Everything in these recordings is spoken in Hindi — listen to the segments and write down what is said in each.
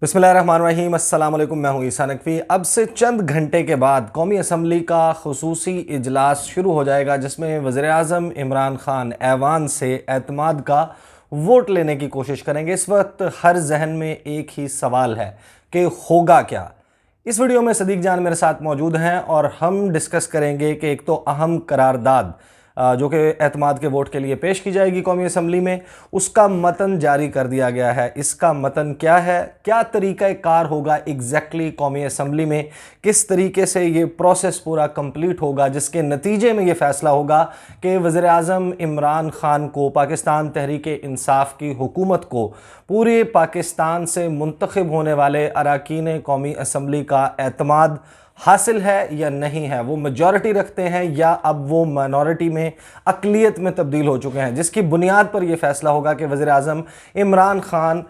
बिस्मिल्लाहिर्रहमानिर्रहीम, अस्सलाम वालेकुम। मैं हूं ईसा नकवी। अब से चंद घंटे के बाद कौमी असम्बली का खुसूसी इजलास शुरू हो जाएगा, जिसमें वज़ीर आज़म इमरान खान ऐवान से एतमाद का वोट लेने की कोशिश करेंगे। इस वक्त हर जहन में एक ही सवाल है कि होगा क्या। इस वीडियो में सदीक जान मेरे साथ मौजूद हैं और हम डिस्कस करेंगे कि एक तो अहम करारदाद जो कि एतमाद के वोट के लिए पेश की जाएगी कौमी असम्बली में, उसका मतन जारी कर दिया गया है। इसका मतन क्या है, क्या तरीक़ा कार होगा एग्जैक्टली कौमी असम्बली में, किस तरीके से ये प्रोसेस पूरा कंप्लीट होगा, जिसके नतीजे में ये फ़ैसला होगा कि वज़ीर आज़म इमरान खान को, पाकिस्तान तहरीक इंसाफ की हुकूमत को, पूरे पाकिस्तान से मुंतखब होने वाले अरकान कौमी असम्बली का एतमाद हासिल है या नहीं है। वो मेजॉरिटी रखते हैं या अब वो माइनॉरिटी में, अक़लियत में तब्दील हो चुके हैं, जिसकी बुनियाद पर यह फ़ैसला होगा कि वज़ीर आज़म इमरान खान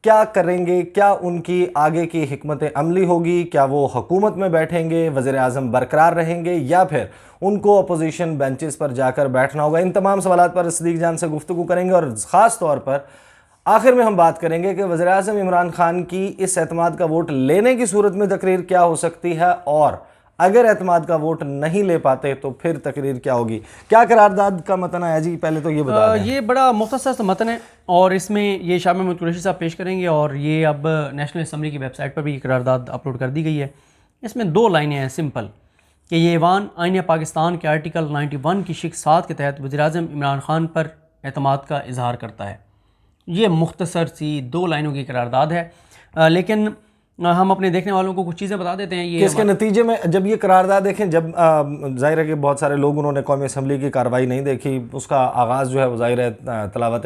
क्या करेंगे, क्या उनकी आगे की हिकमत अमली होगी, क्या वो हुकूमत में बैठेंगे, वज़ीर आज़म बरकरार रहेंगे या फिर उनको अपोजिशन बेंचेस पर जाकर बैठना होगा। इन तमाम सवाल पर सदीक जान से गुफ्तगू करेंगे और ख़ास तौर पर आखिर में हम बात करेंगे कि वज़ीर आज़म इमरान खान की इस एतमाद का वोट लेने की सूरत में तकरीर क्या हो सकती है, और अगर एतमाद का वोट नहीं ले पाते तो फिर तकरीर क्या होगी। क्या करारदाद का मतन आया जी, पहले तो ये बता दें। ये बड़ा मुख्तसर सा मतन है और इसमें ये शाह महमूद कुरैशी साहब पेश करेंगे और ये अब नेशनल असम्बली की वेबसाइट पर भी करारदाद अपलोड कर दी गई है। इसमें 2 लाइनें हैं सिंपल कि ये ऐवान आईन पाकिस्तान के आर्टिकल 91 की शिक़ 7 के तहत वज़ीर आज़म इमरान खान पर एतमाद का इजहार करता है। ये मुख्तसर सी 2 लाइनों की करारदाद है, लेकिन हम अपने देखने वालों को कुछ चीज़ें बता देते हैं। ये इसके नतीजे में जब ये करारदाद देखें, जब ज़ाहिर है कि बहुत सारे लोग उन्होंने कौमी असम्बली की कार्रवाई नहीं देखी, उसका आगाज़ जो है वो ज़ाहिर है तलावत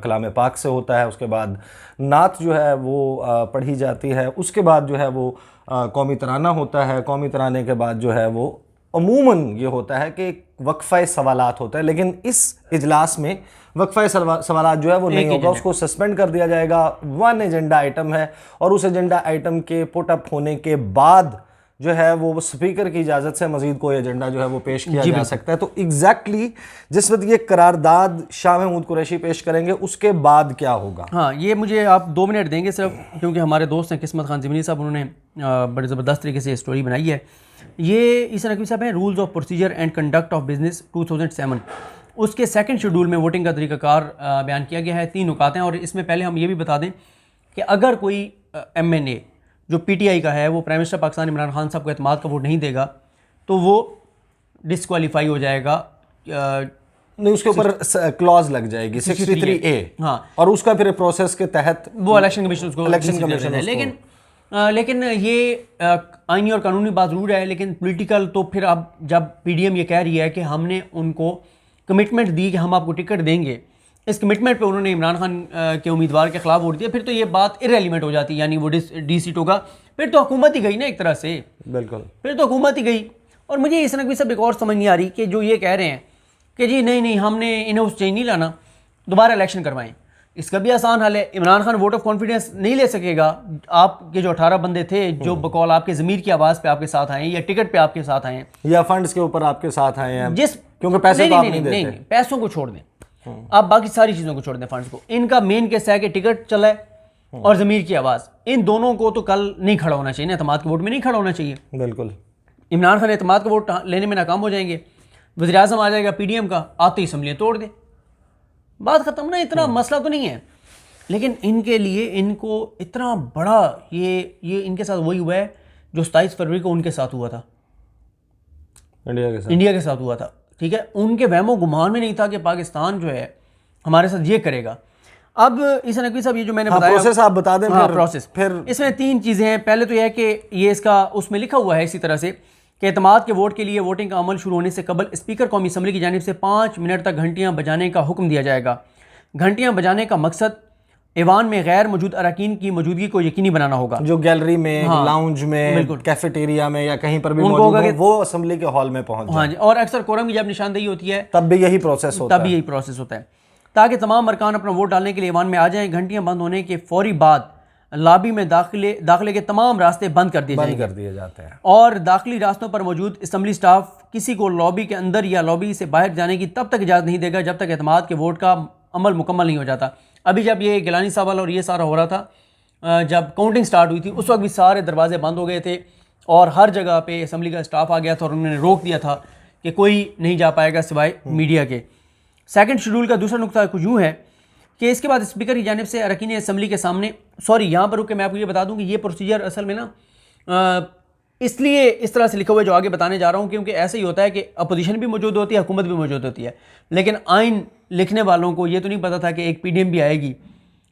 कलाम पाक से होता है, उसके बाद नात जो है वो पढ़ी जाती है, उसके बाद जो है वो कौमी तराना होता है, कौमी तराने के बाद जो है वो अमूमन ये होता है कि वक्फ़ा सवालात होता है। लेकिन इस इजलास में वक्फ़ा सवालात जो है वो नहीं होगा, उसको सस्पेंड कर दिया जाएगा। 1 एजेंडा आइटम है और उस एजेंडा आइटम के पुट अप होने के बाद जो है वो स्पीकर की इजाज़त से मज़ीद कोई एजेंडा जो है वो पेश किया जा सकता है। तो एग्जैक्टली जिस वक्त ये करारदाद शाह महमूद कुरैशी पेश करेंगे उसके बाद क्या होगा। हाँ, ये मुझे आप 2 मिनट देंगे सिर्फ, क्योंकि हमारे दोस्त हैं किस्मत खान ज़मीनी साहब, उन्होंने बड़ी ज़बरदस्त तरीके से स्टोरी बनाई है। ये ईसा नकवी साहब हैं rules of procedure and conduct of business 2007, उसके 2nd शेड्यूल में वोटिंग का तरीक़ाकार बयान किया गया है। 3 नुकात हैं और इसमें पहले हम ये भी बता दें कि अगर कोई MNA जो PTI का है वो प्राइम मिनिस्टर पाकिस्तान इमरान खान साहब को एतमाद का वोट नहीं देगा तो वो डिस्क्वालीफाई हो जाएगा। नहीं, उसके ऊपर क्लॉज लग जाएगी 63A। हाँ, और उसका फिर प्रोसेस के तहत वो इलेक्शन कमीशन उसको है। लेकिन ये आईनी और कानूनी बात ज़रूर है, लेकिन पॉलिटिकल तो फिर अब जब PDM ये कह रही है कि हमने उनको कमिटमेंट दी कि हम आपको टिकट देंगे, इस कमिटमेंट पे उन्होंने इमरान खान के उम्मीदवार के खिलाफ वोट दिया, फिर तो ये बात इरेलीवेंट हो जाती है, यानी वो डी सीट होगा, फिर तो हुकूमत ही गई ना एक तरह से। बिल्कुल, फिर तो हुकूमत ही गई। और मुझे इस नकवी सब एक और समझ नहीं आ रही कि जो ये कह रहे हैं कि जी नहीं हमने इन्हें उस चेंज नहीं लाना, दोबारा इलेक्शन करवाएं। इसका भी आसान हल है, Imran Khan vote of confidence नहीं ले सकेगा। आपके जो 18 बंदे थे जो बकौल आपके ज़मीर की आवाज़ पे आपके साथ आए या टिकट पे आपके साथ आए हैं या फंड्स के ऊपर आपके साथ आए हैं, जिस क्योंकि पैसे तो आप नहीं देते। नहीं, पैसों को छोड़ दें, आप बाकी सारी चीज़ों को छोड़ दें, फंड्स को। इनका मेन केस है कि टिकट चला है और ज़मीर की आवाज़, इन दोनों को तो कल नहीं खड़ा होना चाहिए, एतमाद के वोट में नहीं खड़ा होना चाहिए। बिल्कुल, इमरान खान एतमाद का वोट लेने में नाकाम हो जाएंगे, वज़ीर आज़म आ जाएगा PDM का, आते ही असम्बलियाँ तोड़ दे, बात ख़त्म ना। इतना मसला तो नहीं है, लेकिन इनके लिए इनको इतना बड़ा ये इनके साथ वही हुआ है जो 27 फरवरी को उनके साथ हुआ था, इंडिया के साथ हुआ था। ठीक है, उनके वहमो गुमान में नहीं था कि पाकिस्तान जो है हमारे साथ ये करेगा। अब ईसा नकवी साहब ये जो मैंने बताया प्रोसेस आप बता दें। प्रोसेस फिर इसमें 3 चीज़ें हैं। पहले तो यह है कि ये इसका उसमें लिखा हुआ है इसी तरह से कि एतमाद के वोट के लिए वोटिंग का अमल शुरू होने से कबल स्पीकर कौमी असम्बली की जानिब से 5 मिनट तक घंटियाँ बजाने का हुक्म दिया जाएगा। घंटियाँ बजाने का मकसद ऐवान में गैर मौजूद अरकान की मौजूदगी को यकीनी बनाना होगा। जो गैलरी में, लाउंज में, कैफेटेरिया में या कहीं पर भी मौजूद हो, वो असेंबली के हॉल में पहुंच जाए। हाँ जी, और अक्सर कोरम की जब निशानदेही होती है तब भी यही प्रोसेस होता है, ताकि तमाम अरकान अपना वोट डालने के लिए ऐवान में आ जाएं। घंटियां बंद होने के फौरी बाद लॉबी में दाखिले के तमाम रास्ते बंद कर दिए जाते हैं और दाखिली रास्तों पर मौजूद असम्बली स्टाफ किसी को लॉबी के अंदर या लॉबी से बाहर जाने की तब तक इजाज़त नहीं देगा जब तक एतमाद के वोट का अमल मुकम्मल नहीं हो जाता। अभी जब ये गिलानी साहब वाला और ये सारा हो रहा था जब काउंटिंग स्टार्ट हुई थी उस वक्त भी सारे दरवाजे बंद हो गए थे और हर जगह पे असम्बली का स्टाफ आ गया था और उन्होंने रोक दिया था कि कोई नहीं जा पाएगा सिवाय मीडिया के। सेकंड शेड्यूल का दूसरा नुकता कुछ यूँ है कि इसके बाद स्पीकर की जानिब से अरकान असम्बली के सामने, सॉरी यहाँ पर रुक के मैं आपको ये बता दूँ कि ये प्रोसीजर असल में ना इसलिए इस तरह से लिखा हुआ है जो आगे बताने जा रहा हूँ, क्योंकि ऐसे ही होता है कि अपोजिशन भी मौजूद होती है, हुकूमत भी मौजूद होती है, लेकिन आइन लिखने वालों को ये तो नहीं पता था कि एक PDM भी आएगी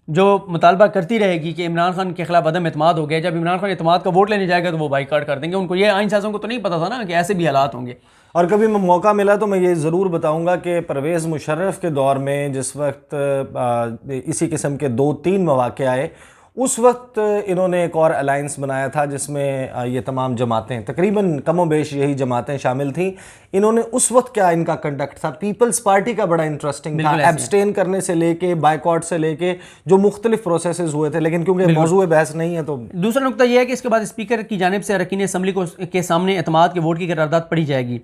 जो मुतालबा करती रहेगी कि इमरान खान के खिलाफ अदम एतमाद हो गया, जब इमरान खान एतमाद का वोट लेने जाएगा तो वो बाइकाट कर देंगे। उनको ये आइन साज़ों को तो नहीं पता था ना कि ऐसे भी हालात होंगे। और कभी मौका मिला तो मैं ये ज़रूर बताऊंगा कि परवेज़ मुशर्रफ के दौर में जिस वक्त इसी किस्म के 2-3 मौके आए, उस वक्त इन्होंने एक और अलायंस बनाया था जिसमें ये तमाम जमातें, तकरीबन कमोबेश यही जमातें शामिल थीं। इन्होंने उस वक्त क्या इनका कंडक्ट था, पीपल्स पार्टी का बड़ा इंटरेस्टिंग था, एब्सटेन करने से लेके बायकॉट से लेके जो मुख्तलिफ प्रोसेसेस हुए थे, लेकिन क्योंकि मौजूद बहस नहीं है तो। दूसरा नुकता यह है कि इसके बाद स्पीकर की जानिब से अरकान असम्बली को के सामने एतमाद के वोट की करारदाद पढ़ी जाएगी।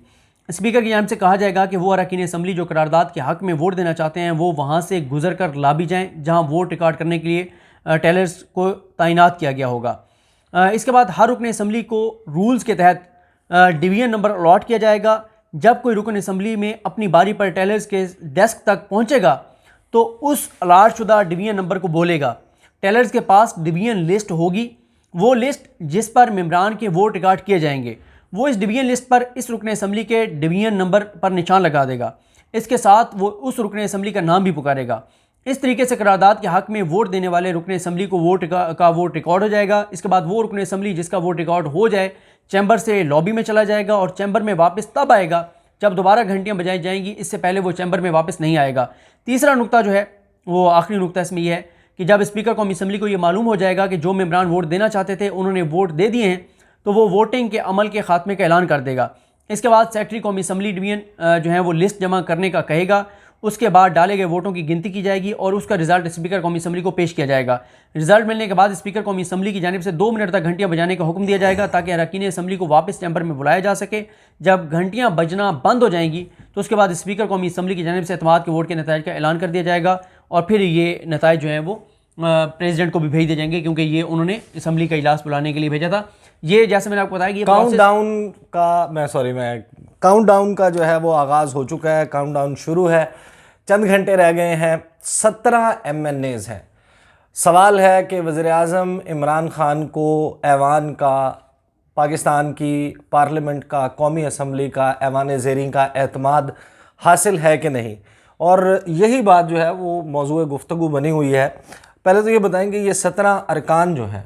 स्पीकर की जानिब से कहा जाएगा कि वो अरकान असम्बली जो करारदाद के हक़ में वोट देना चाहते हैं वो वहाँ से गुजर कर लाबी जाएँ जहाँ वोट रिकॉर्ड करने के लिए टेलर्स को तैनात किया गया होगा। इसके बाद हर रुकन असम्बली को रूल्स के तहत डिवीजन नंबर अलॉट किया जाएगा। जब कोई रुकन असम्बली में अपनी बारी पर टेलर्स के डेस्क तक पहुंचेगा तो उस अलॉट शुदा डिवीजन नंबर को बोलेगा। टेलर्स के पास डिवीजन लिस्ट होगी, वो लिस्ट जिस पर मेम्बरान के वोट रिकॉर्ड किए जाएंगे, वो इस डिवीजन लिस्ट पर इस रुकन असम्बली के डिवीजन नंबर पर निशान लगा देगा। इसके साथ वो उस रुकन असम्बली का नाम भी पुकारेगा। इस तरीके से करारदाद के हक़ में वोट देने वाले रुकन असम्बली को वोट रिकॉर्ड हो जाएगा। इसके बाद वो रुकन असम्बली जिसका वोट रिकॉर्ड हो जाए चैम्बर से लॉबी में चला जाएगा और चैम्बर में वापस तब आएगा जब दोबारा घंटियाँ बजाई जाएंगी, इससे पहले वो चैम्बर में वापस नहीं आएगा। तीसरा नुकता जो है वो आखिरी नुकता इसमें यह है कि जब स्पीकर कौमी असम्बली को ये मालूम हो जाएगा कि जो मेम्बरान वोट देना चाहते थे उन्होंने वोट दे दिए हैं तो वो वोटिंग के अमल के खात्मे का ऐलान कर देगा। इसके बाद सेक्रेटरी कौमी असम्बली डिवीजन जो है वो लिस्ट जमा करने का कहेगा। उसके बाद डाले गए वोटों की गिनती की जाएगी और उसका रिजल्ट स्पीकर कौमी असम्बली को पेश किया जाएगा। रिजल्ट मिलने के बाद स्पीकर कौमी असम्बली की जानिब से 2 मिनट तक घंटियां बजाने का हुक्म दिया जाएगा ताकि अरकान असम्बली को वापस चैम्बर में बुलाया जा सके। जब घंटियां बजना बंद हो जाएंगी तो उसके बाद स्पीकर कौमी असम्बली की जानिब से एतमाद के वोट के नताइज का ऐलान कर दिया जाएगा और फिर ये नताइज जो हैं वो प्रेसिडेंट को भी भेज दिए जाएंगे क्योंकि ये उन्होंने असम्बली का इजलास बुलाने के लिए भेजा था। ये जैसे मैंने आपको बताया कि काउंट डाउन का जो है वो आगाज़ हो चुका है, काउंट डाउन शुरू है, चंद घंटे रह गए हैं, 17 MNAs हैं। सवाल है कि वज़ीर-ए-आज़म इमरान खान को ऐवान का, पाकिस्तान की पार्लियामेंट का, कौमी असम्बली का, ऐवान ज़ेरीन का एतमाद हासिल है कि नहीं, और यही बात जो है वो मौजूद गुफ्तगू बनी हुई है। पहले तो ये बताएंगे ये 17 अरकान जो हैं,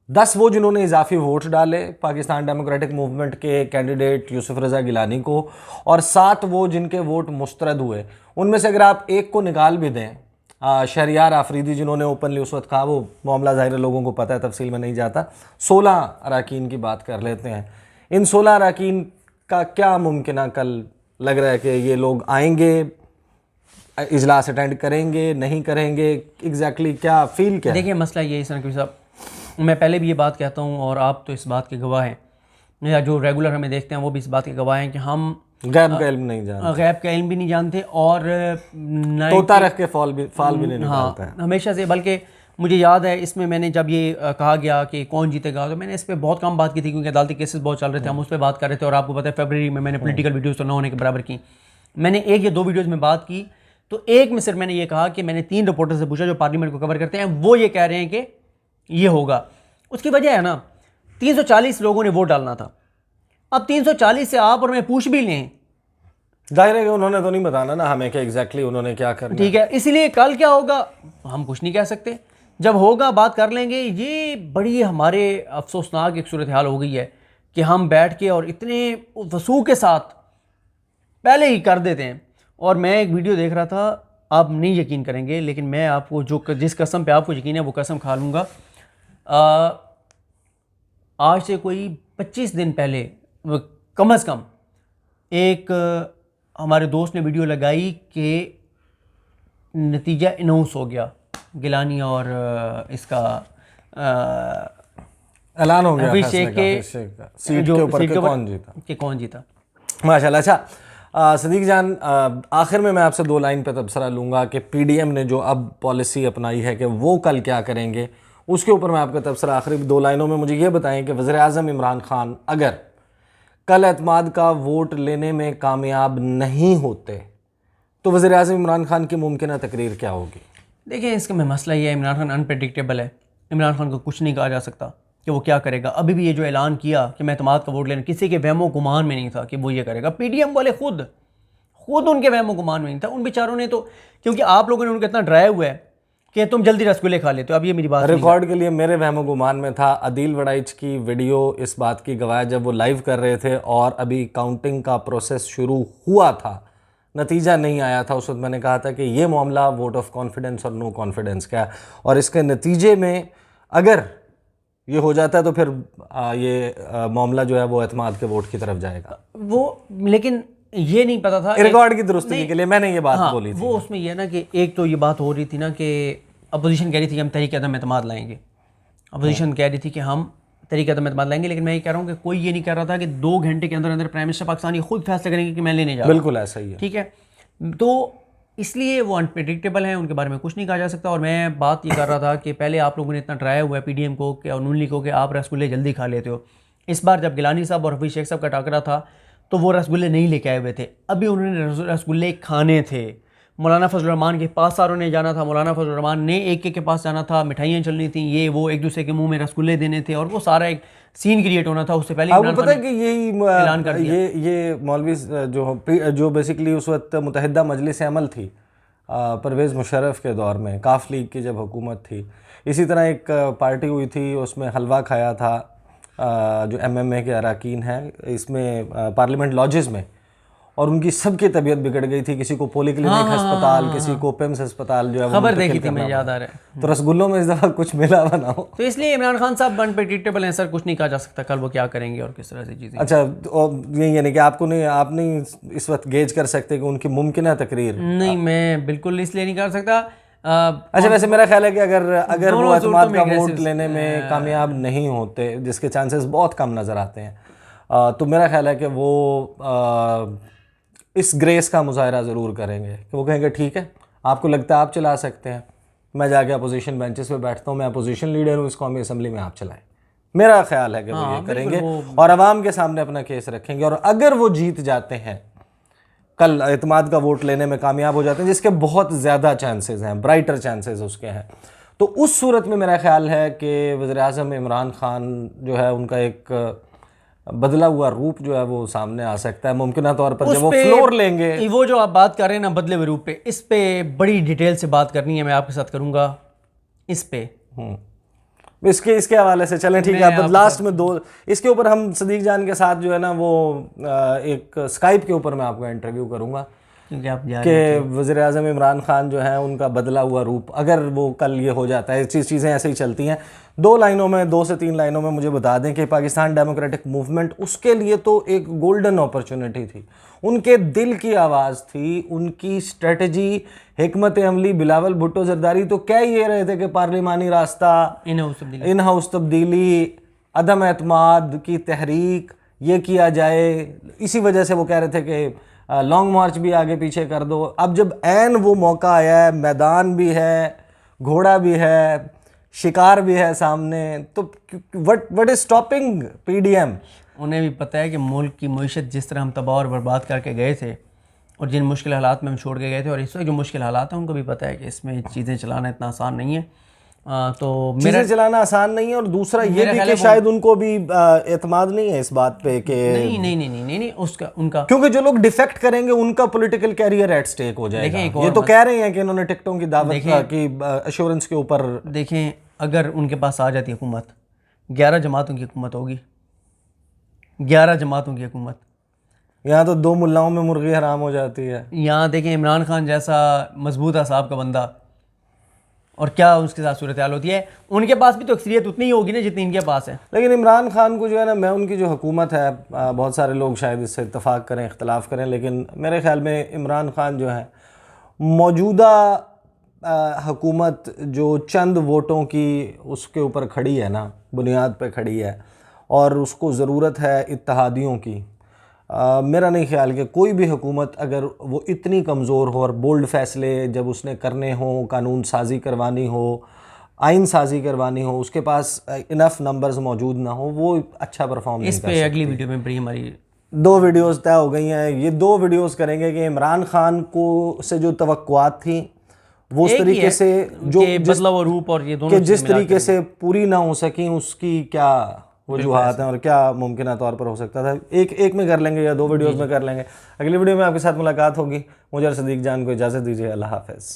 10 वो जिन्होंने इजाफी वोट डाले पाकिस्तान डेमोक्रेटिक मूवमेंट के कैंडिडेट यूसुफ रज़ा गिलानी को, और 7 वो जिनके वोट मुस्तरद हुए। उनमें से अगर आप एक को निकाल भी दें, शहरियार आफरीदी जिन्होंने ओपनली उस वक्त कहा, वो मामला ज़ाहिर लोगों को पता है, तफसील में नहीं जाता, 16 अरकान की बात कर लेते हैं। इन 16 अरकान का क्या मुमकिन कल लग रहा है कि ये लोग आएंगे, इजलास अटेंड करेंगे, नहीं करेंगे, एग्जैक्टली क्या फील क्या? देखिए मसला ये है नकवी साहब, मैं पहले भी ये बात कहता हूँ और आप तो इस बात के गवाह हैं, या जो रेगुलर हमें देखते हैं वो भी इस बात के गवाह हैं कि हम गैब का इल्म नहीं जानते, गैब का इल्म भी नहीं जानते और तोता रख के फाल भी नहीं निकालते हैं हमेशा से। बल्कि मुझे याद है इसमें मैंने जब ये कहा गया कि कौन जीतेगा तो मैंने इस पर बहुत कम बात की थी क्योंकि अदालती केसेस बहुत चल रहे थे, हम उस पर बात कर रहे थे और आपको पता है फरवरी में मैंने पॉलिटिकल वीडियोज़ तो न होने के बराबर की। मैंने 1 या 2 वीडियोज़ में बात की तो एक में सिर्फ मैंने ये कहा कि मैंने 3 रिपोर्टर से पूछा जो पार्लियामेंट को कवर करते हैं, वो ये कह रहे हैं कि ये होगा। उसकी वजह है ना 340 लोगों ने वोट डालना था। अब 340 से आप और मैं पूछ भी लें, जाहिर है कि उन्होंने तो नहीं बताना ना हमें कि एग्जैक्टली उन्होंने क्या करना। ठीक है, इसलिए कल क्या होगा हम कुछ नहीं कह सकते, जब होगा बात कर लेंगे। ये बड़ी हमारे अफसोसनाक एक सूरत हाल हो गई है कि हम बैठ के और इतने वसूख के साथ पहले ही कर देते हैं। और मैं एक वीडियो देख रहा था, आप नहीं यकीन करेंगे, लेकिन मैं आपको जिस कसम पे आपको यकीन है वो कसम खा लूँगा। आज से कोई 25 दिन पहले कम से कम एक हमारे दोस्त ने वीडियो लगाई कि नतीजा अनाउंस हो गया, गिलानी और इसका ऐलान हो गया अभिषेक के सीट के ऊपर कि कौन जीता। माशाल्लाह। अच्छा सदीक जान, आखिर में मैं आपसे 2 लाइन पे तबसरा लूँगा कि PDM ने जो अब पॉलिसी अपनाई है कि वो कल क्या करेंगे, उसके ऊपर मैं आपका तबसरा आखिरी 2 लाइनों में मुझे ये बताएं कि वज़ीर-ए-आज़म इमरान खान अगर कल एतमाद का वोट लेने में कामयाब नहीं होते तो वज़ीर-ए-आज़म इमरान खान की मुमकिन तकरीर क्या होगी? देखिए, इसका में मसला ये है, इमरान खान अनप्रेडिक्टेबल है। इमरान खान को कुछ नहीं कहा जा सकता कि वो क्या करेगा। अभी भी ये जो ऐलान किया कि मैं एतमाद का वोट लेना, किसी के वहमो गुमान में नहीं था कि वो ये करेगा। पीडीएम वाले खुद उनके वहमो गुमान में नहीं था। उन बेचारों ने तो, क्योंकि आप लोगों ने उनको इतना डराया हुआ है कि तुम जल्दी रसगुल्ले खा लेते हो। अब ये मेरी बात रिकॉर्ड के लिए मेरे वहमो गुमान में था, अदील वड़ाइच की वीडियो इस बात की गवाह, जब वो लाइव कर रहे थे और अभी काउंटिंग का प्रोसेस शुरू हुआ था, नतीजा नहीं आया था, उस वक्त मैंने कहा था कि ये मामला वोट ऑफ कॉन्फिडेंस और नो कॉन्फिडेंस का है, और इसके नतीजे में अगर ये हो जाता है तो फिर ये मामला जो है वो एतमाद के वोट की तरफ जाएगा। वो, लेकिन ये नहीं पता था रिकॉर्ड की दुरुस्ती के लिए मैंने ये बात बोली थी। वो उसमें यह ना कि एक तो ये बात हो रही थी ना कि अपोजिशन कह रही थी कि हम तहरीक अदम एतमाद लाएंगे। अपोजिशन कह रही थी कि हम तहरीक अदम एतमाद लाएंगे, लेकिन मैं ये कह रहा हूँ कि कोई ये नहीं कह रहा था कि 2 घंटे के अंदर अंदर प्राइम मिनिस्टर पाकिस्तान ये खुद फैसला करेंगे कि मैं लेने जा रहा हूँ। बिल्कुल ऐसा ही है। ठीक है, तो इसलिए वो अनप्रेडिक्टेबल हैं, उनके बारे में कुछ नहीं कहा जा सकता। और मैं बात ये कर रहा था कि पहले आप लोगों ने इतना डराया हुआ है पीडीएम को कि, और नून लीग को, कि आप रसगुल्ले जल्दी खा लेते हो। इस बार जब गिलानी साहब और हफीज़ शेख साहब का टाकरा था तो वो रसगुल्ले नहीं लेके आए हुए थे, अभी उन्होंने रसगुल्ले खाने थे। मौलाना फजल रहमान के पास सारों ने जाना था, मौलाना फजल रहमान ने एक के पास जाना था, मिठाइयाँ चलनी थी, ये वो एक दूसरे के मुंह में रसगुल्ले देने थे, और वो सारा एक सीन क्रिएट होना था। उससे पहले आपको पता है कि यही ऐलान कर दिया। ये मौलवी जो बेसिकली उस वक्त मुत्तहिदा मजलिस अमल थी परवेज़ मुशर्रफ के दौर में, काफ लीग की जब हुकूमत थी, इसी तरह एक पार्टी हुई थी, उसमें हलवा खाया था जो एमएमए के अरकान हैं इसमें पार्लियामेंट लॉजेस में, और उनकी सबकी तबीयत बिगड़ गई थी। किसी को पॉलीक्लिनिक अस्पताल, किसी को पिम्स अस्पताल जो है खबर देखी थी, मैं याद आ रहा है। तो रसगुल्लों में इस दफ़ा कुछ मिला हुआ ना हो। तो इसलिए इमरान खान साहब अनप्रेडिक्टेबल हैं सर, कुछ नहीं कहा जा सकता कल वो क्या करेंगे और किस तरह से चीज़ें। अच्छा, ये यानी कि आप नहीं इस वक्त गेज कर सकते कि उनकी मुमकिन तकरीर? नहीं, मैं बिल्कुल इसलिए नहीं कर सकता। अच्छा, वैसे मेरा ख्याल है कि अगर वो एतमाद का वोट लेने में कामयाब नहीं होते, जिसके चांसेस बहुत कम नज़र आते हैं, तो मेरा ख्याल है कि वो इस ग्रेस का मुजाहरा ज़रूर करेंगे कि वो कहेंगे ठीक है, आपको लगता है आप चला सकते हैं, मैं जाके अपोजिशन बेंचेस पे बैठता हूँ, मैं अपोजिशन लीडर हूँ इस कौमी असम्बली में, आप चलाएं। मेरा ख्याल है कि वो ये करेंगे और अवाम के सामने अपना केस रखेंगे, और अगर वो जीत जाते हैं, कल एतमाद का वोट लेने में कामयाब हो जाते हैं, जिसके बहुत ज़्यादा चांसेस हैं, ब्राइटर चांसेस उसके हैं, तो उस सूरत में मेरा ख्याल है कि वज़ीर-ए-आज़म इमरान खान जो है उनका एक बदला हुआ रूप जो है वो सामने आ सकता है मुमकिन तौर पर, जब वो फ्लोर लेंगे। वो जो आप बात कर रहे हैं ना बदले हुए रूप पे, इस पे बड़ी डिटेल से बात करनी है, मैं आपके साथ करूंगा इस पे। इसके हवाले से चलें, ठीक है। अब लास्ट में 2 इसके ऊपर हम सदीक जान के साथ जो है ना वो एक स्काइप के ऊपर मैं आपको इंटरव्यू करूंगा कि वज़ीर-ए-आज़म इमरान खान जो है उनका बदला हुआ रूप, अगर वो कल ये हो जाता है, चीज़ें ऐसे ही चलती हैं, 2 से 3 लाइनों में मुझे बता दें कि पाकिस्तान डेमोक्रेटिक मूवमेंट, उसके लिए तो एक गोल्डन अपॉर्चुनिटी थी, उनके दिल की आवाज़ थी, उनकी स्ट्रेटजी, हिकमत अमली, बिलावल भुट्टो जरदारी तो कह ये रहे थे कि पार्लिमानी रास्ता, इन हाउस तब्दीली, अदम एतमाद की तहरीक, ये किया जाए। इसी वजह से वो कह रहे थे कि लॉन्ग मार्च भी आगे पीछे कर दो। अब जब ऐन वो मौका आया है, मैदान भी है, घोड़ा भी है, शिकार भी है सामने, तो व्हाट इज स्टॉपिंग पीडीएम? उन्हें भी पता है कि मुल्क की मईशत जिस तरह हम तबाह और बर्बाद करके गए थे और जिन मुश्किल हालात में हम छोड़ के गए थे, और इस वक्त जो मुश्किल हालात हैं उनको भी पता है कि इसमें चीज़ें चलाना इतना आसान नहीं है। तो चीज़ें चलाना आसान नहीं है, और दूसरा ये भी कि शायद उनको भी एतमाद नहीं है इस बात पे कि नहीं उसका उनका, क्योंकि जो लोग डिफेक्ट करेंगे उनका पॉलिटिकल कैरियर एट स्टेक हो जाएगा। ये तो कह रहे हैं कि इन्होंने टिकटों की दावत की एश्योरेंस के ऊपर। देखें, अगर उनके पास आ जाती हुकूमत, 11 जमातों की हुकूमत होगी, 11 जमातों की हुकूमत। यहाँ तो 2 मुल्लाओं में मुर्गी हराम हो जाती है। यहाँ देखें, इमरान खान जैसा मजबूत साहब का बंदा, और क्या उसके साथ सूरत हाल होती है। उनके पास भी तो अक्सरियत उतनी ही होगी ना जितनी इनके पास है। लेकिन इमरान खान को जो है ना, मैं उनकी जो हुकूमत है, बहुत सारे लोग शायद इससे इत्तफाक करें, इख्तलाफ करें, लेकिन मेरे ख्याल में इमरान खान जो है मौजूदा हुकूमत जो चंद वोटों की उसके ऊपर खड़ी है ना, बुनियाद पे खड़ी है, और उसको ज़रूरत है इत्तेहादियों की। मेरा नहीं ख्याल कि कोई भी हुकूमत अगर वो इतनी कमज़ोर हो और बोल्ड फ़ैसले जब उसने करने हों, कानून साजी करवानी हो, आइन साजी करवानी हो, उसके पास इनफ नंबर्स मौजूद ना हो, वो अच्छा परफॉर्म इस नहीं पे कर अगली वीडियो में बड़ी हमारी 2 वीडियोस तय हो गई हैं। ये 2 वीडियोस करेंगे कि इमरान खान को से जो तवक्कुआत थी वो उस एक ही तरीके है से जो कि बदला व रूप और ये दोनों कि जिस चीज़ें मिला तरीके से पूरी ना हो सकी, उसकी क्या वजूहात हैं और क्या मुमकिन तौर पर हो सकता था। एक में कर लेंगे या 2 वीडियोस में कर लेंगे। अगली वीडियो में आपके साथ मुलाकात होगी। मुझे और सदीक जान को इजाज़त दीजिए। अल्लाह हाफ़िज़।